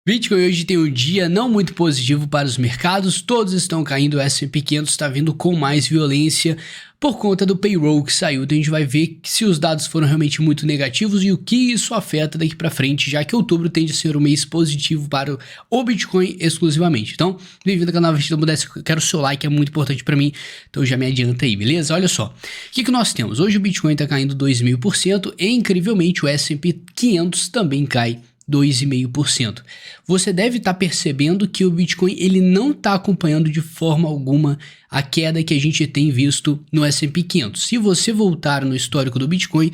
Bitcoin hoje tem um dia não muito positivo para os mercados, todos estão caindo, o S&P 500 está vindo com mais violência por conta do payroll que saiu. Então a gente vai ver se os dados foram realmente muito negativos e o que isso afeta daqui para frente, já que outubro tende a ser um mês positivo para o Bitcoin exclusivamente. Então, bem-vindo ao canal Investidor Modesto, quero o seu like, é muito importante para mim, então já me adianta aí, beleza? Olha só, o que nós temos? Hoje o Bitcoin está caindo 2.500% e incrivelmente o S&P 500 também cai 2,5%. Você deve estar percebendo que o Bitcoin ele não está acompanhando de forma alguma a queda que a gente tem visto no S&P 500. Se você voltar no histórico do Bitcoin,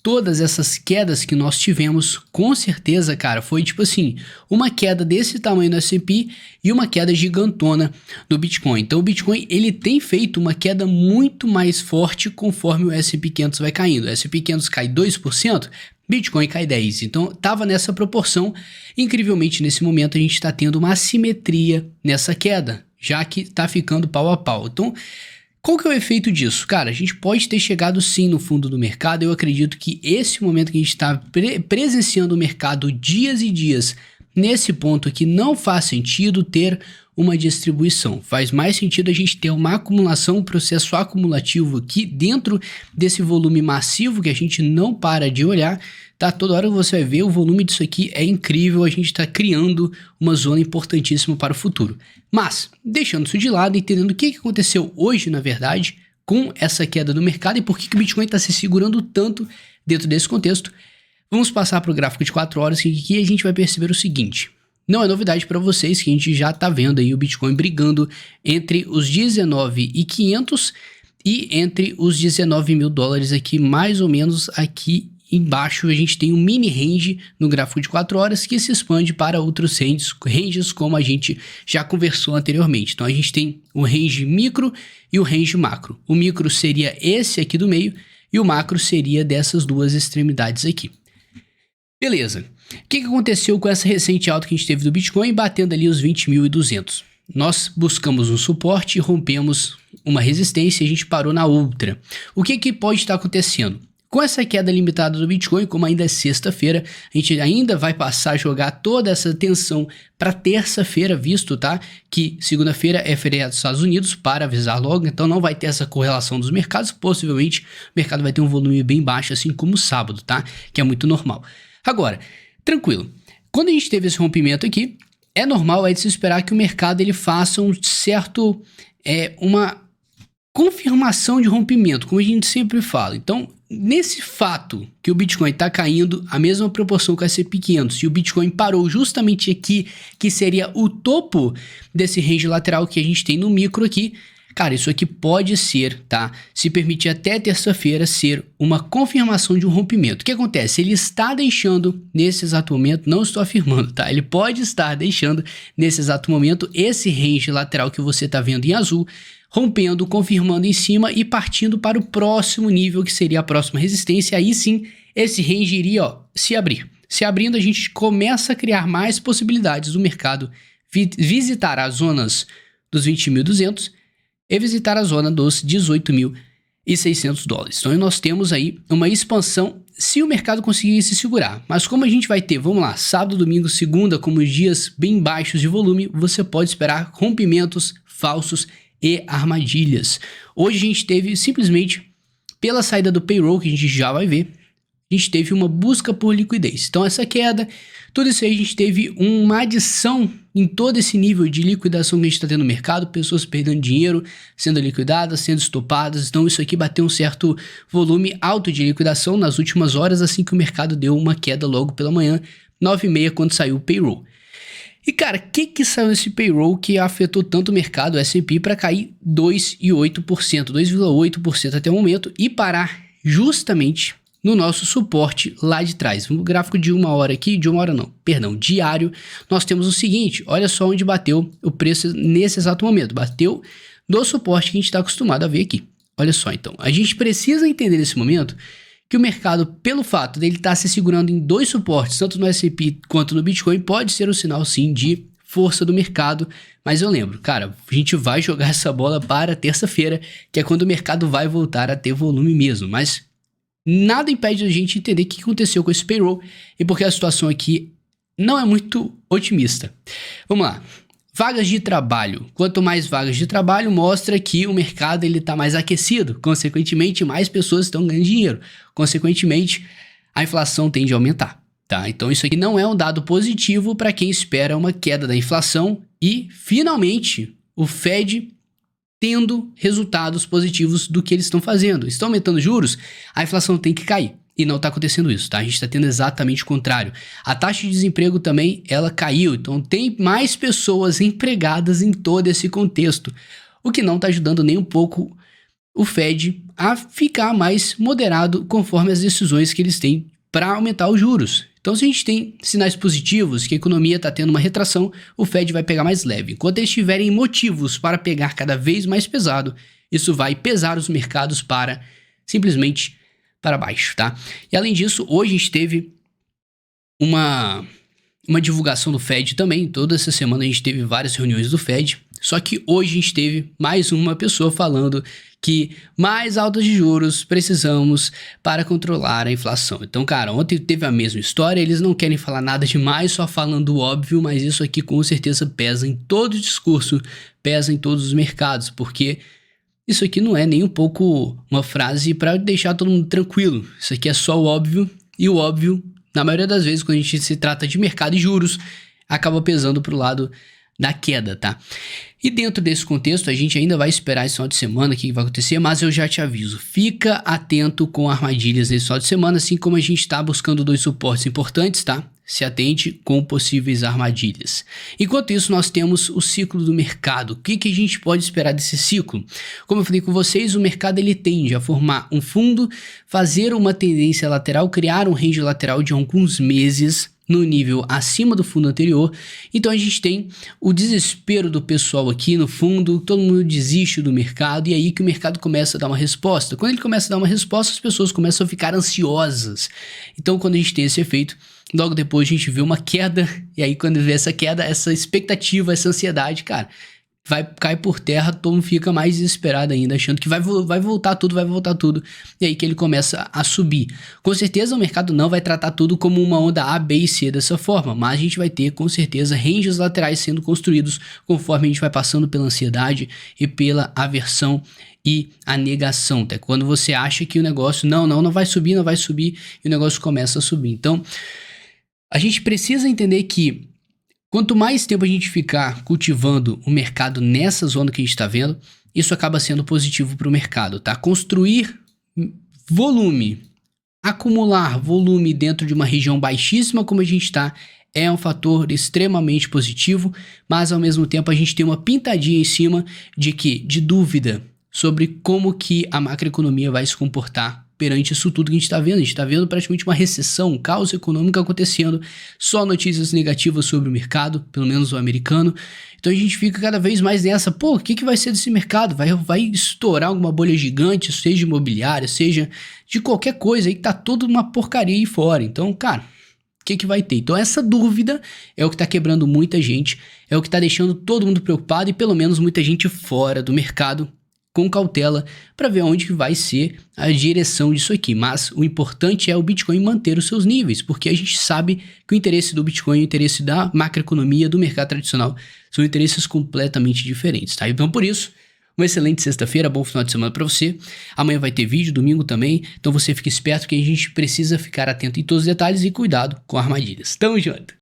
todas essas quedas que nós tivemos, com certeza, cara, foi tipo assim, uma queda desse tamanho no S&P e uma queda gigantona do Bitcoin. Então o Bitcoin ele tem feito uma queda muito mais forte conforme o S&P 500 vai caindo. O S&P 500 cai 2%, Bitcoin cai 10%. Então estava nessa proporção. Incrivelmente nesse momento a gente está tendo uma assimetria nessa queda, já que está ficando pau a pau. Então qual que é o efeito disso? Cara, a gente pode ter chegado sim no fundo do mercado. Eu acredito que esse momento que a gente está presenciando o mercado dias e dias, nesse ponto aqui não faz sentido ter uma distribuição. Faz mais sentido a gente ter uma acumulação, um processo acumulativo aqui dentro desse volume massivo que a gente não para de olhar. Tá? Toda hora você vai ver o volume disso aqui é incrível, a gente está criando uma zona importantíssima para o futuro. Mas, deixando isso de lado, entendendo o que aconteceu hoje, na verdade, com essa queda do mercado e por que o Bitcoin está se segurando tanto dentro desse contexto, vamos passar para o gráfico de 4 horas, que aqui a gente vai perceber o seguinte. Não é novidade para vocês que a gente já está vendo aí o Bitcoin brigando entre os 19.500 e entre os 19 mil dólares aqui, mais ou menos aqui embaixo a gente tem um mini range no gráfico de 4 horas que se expande para outros ranges como a gente já conversou anteriormente. Então a gente tem o range micro e o range macro. O micro seria esse aqui do meio e o macro seria dessas duas extremidades aqui. Beleza. O que aconteceu com essa recente alta que a gente teve do Bitcoin batendo ali os 20.200? Nós buscamos um suporte e rompemos uma resistência e a gente parou na outra. O que pode estar acontecendo? Com essa queda limitada do Bitcoin, como ainda é sexta-feira, a gente ainda vai passar a jogar toda essa tensão para terça-feira, visto, tá? Que segunda-feira é feriado dos Estados Unidos, para avisar logo, então não vai ter essa correlação dos mercados, possivelmente o mercado vai ter um volume bem baixo, assim como o sábado, tá? Que é muito normal. Agora, tranquilo, quando a gente teve esse rompimento aqui, é normal de se esperar que o mercado ele faça um certo, uma confirmação de rompimento, como a gente sempre fala. Então, nesse fato que o Bitcoin está caindo a mesma proporção que o S&P 500 e o Bitcoin parou justamente aqui, que seria o topo desse range lateral que a gente tem no micro aqui, cara, isso aqui pode ser, tá? Se permitir até terça-feira ser uma confirmação de um rompimento. O que acontece? Ele está deixando nesse exato momento, não estou afirmando, tá? Ele pode estar deixando nesse exato momento esse range lateral que você está vendo em azul, rompendo, confirmando em cima e partindo para o próximo nível, que seria a próxima resistência. Aí sim, esse range iria, se abrir. Se abrindo, a gente começa a criar mais possibilidades do mercado visitar as zonas dos 20.200 e visitar a zona dos 18.600 dólares. Então nós temos aí uma expansão se o mercado conseguir se segurar. Mas como a gente vai ter, vamos lá, sábado, domingo, segunda, como dias bem baixos de volume, você pode esperar rompimentos falsos e armadilhas. Hoje a gente teve simplesmente, pela saída do payroll, que a gente já vai ver, a gente teve uma busca por liquidez. Então essa queda, tudo isso aí a gente teve uma adição em todo esse nível de liquidação que a gente está tendo no mercado, pessoas perdendo dinheiro, sendo liquidadas, sendo estopadas. Então isso aqui bateu um certo volume alto de liquidação nas últimas horas, assim que o mercado deu uma queda logo pela manhã, 9h30, quando saiu o payroll. E cara, o que saiu nesse payroll que afetou tanto o mercado, o S&P, para cair 2,8%, 2,8% até o momento e parar justamente no nosso suporte lá de trás. No gráfico de uma hora aqui, diário, nós temos o seguinte, olha só onde bateu o preço nesse exato momento, bateu no suporte que a gente está acostumado a ver aqui. Olha só, então, a gente precisa entender nesse momento que o mercado, pelo fato dele estar se segurando em dois suportes, tanto no S&P quanto no Bitcoin, pode ser um sinal sim de força do mercado, mas eu lembro, cara, a gente vai jogar essa bola para terça-feira, que é quando o mercado vai voltar a ter volume mesmo, mas nada impede a gente entender o que aconteceu com esse payroll e porque a situação aqui não é muito otimista. Vamos lá. Vagas de trabalho. Quanto mais vagas de trabalho, mostra que o mercado está mais aquecido. Consequentemente, mais pessoas estão ganhando dinheiro. Consequentemente, a inflação tende a aumentar. Tá? Então, isso aqui não é um dado positivo para quem espera uma queda da inflação e, finalmente, o Fed tendo resultados positivos do que eles estão fazendo. Estão aumentando juros, a inflação tem que cair. E não está acontecendo isso, tá? A gente está tendo exatamente o contrário. A taxa de desemprego também, ela caiu. Então, tem mais pessoas empregadas em todo esse contexto. O que não está ajudando nem um pouco o Fed a ficar mais moderado conforme as decisões que eles têm para aumentar os juros. Então, se a gente tem sinais positivos, que a economia está tendo uma retração, o Fed vai pegar mais leve. Enquanto eles tiverem motivos para pegar cada vez mais pesado, isso vai pesar os mercados para simplesmente para baixo, tá? E além disso, hoje a gente teve uma divulgação do Fed também. Toda essa semana a gente teve várias reuniões do Fed. Só que hoje a gente teve mais uma pessoa falando que mais altas de juros precisamos para controlar a inflação. Então, cara, ontem teve a mesma história. Eles não querem falar nada demais, só falando o óbvio, mas isso aqui com certeza pesa em todo o discurso, pesa em todos os mercados, porque isso aqui não é nem um pouco uma frase para deixar todo mundo tranquilo. Isso aqui é só o óbvio, e o óbvio, na maioria das vezes, quando a gente se trata de mercado e juros, acaba pesando pro lado da queda, tá? E dentro desse contexto, a gente ainda vai esperar esse final de semana o que vai acontecer, mas eu já te aviso, fica atento com armadilhas nesse final de semana, assim como a gente está buscando 2 suportes importantes, tá? Se atente com possíveis armadilhas. Enquanto isso, nós temos o ciclo do mercado. O que a gente pode esperar desse ciclo? Como eu falei com vocês, o mercado ele tende a formar um fundo, fazer uma tendência lateral, criar um range lateral de alguns meses no nível acima do fundo anterior. Então a gente tem o desespero do pessoal aqui no fundo, todo mundo desiste do mercado e aí que o mercado começa a dar uma resposta. Quando ele começa a dar uma resposta, as pessoas começam a ficar ansiosas. Então quando a gente tem esse efeito, logo depois a gente vê uma queda, e aí quando vê essa queda, essa expectativa, essa ansiedade, cara, vai cair por terra, todo mundo fica mais desesperado ainda, achando que vai voltar tudo, e aí que ele começa a subir. Com certeza o mercado não vai tratar tudo como uma onda A, B e C dessa forma, mas a gente vai ter com certeza ranges laterais sendo construídos conforme a gente vai passando pela ansiedade e pela aversão e a negação, até quando você acha que o negócio não vai subir, e o negócio começa a subir. Então, a gente precisa entender que quanto mais tempo a gente ficar cultivando o mercado nessa zona que a gente está vendo, isso acaba sendo positivo para o mercado, tá? Construir volume, acumular volume dentro de uma região baixíssima como a gente está, é um fator extremamente positivo, mas ao mesmo tempo a gente tem uma pintadinha em cima de dúvida sobre como que a macroeconomia vai se comportar perante isso tudo que a gente está vendo. A gente está vendo praticamente uma recessão, um caos econômico acontecendo, só notícias negativas sobre o mercado, pelo menos o americano. Então a gente fica cada vez mais nessa, o que vai ser desse mercado? Vai estourar alguma bolha gigante, seja imobiliária, seja de qualquer coisa aí que tá toda uma porcaria aí fora. Então, cara, o que vai ter? Então essa dúvida é o que está quebrando muita gente, é o que está deixando todo mundo preocupado e pelo menos muita gente fora do mercado, com cautela para ver onde que vai ser a direção disso aqui. Mas o importante é o Bitcoin manter os seus níveis, porque a gente sabe que o interesse do Bitcoin e o interesse da macroeconomia do mercado tradicional são interesses completamente diferentes, tá? Então por isso, uma excelente sexta-feira, bom final de semana para você. Amanhã vai ter vídeo, domingo também, então você fica esperto que a gente precisa ficar atento em todos os detalhes e cuidado com armadilhas. Tamo junto!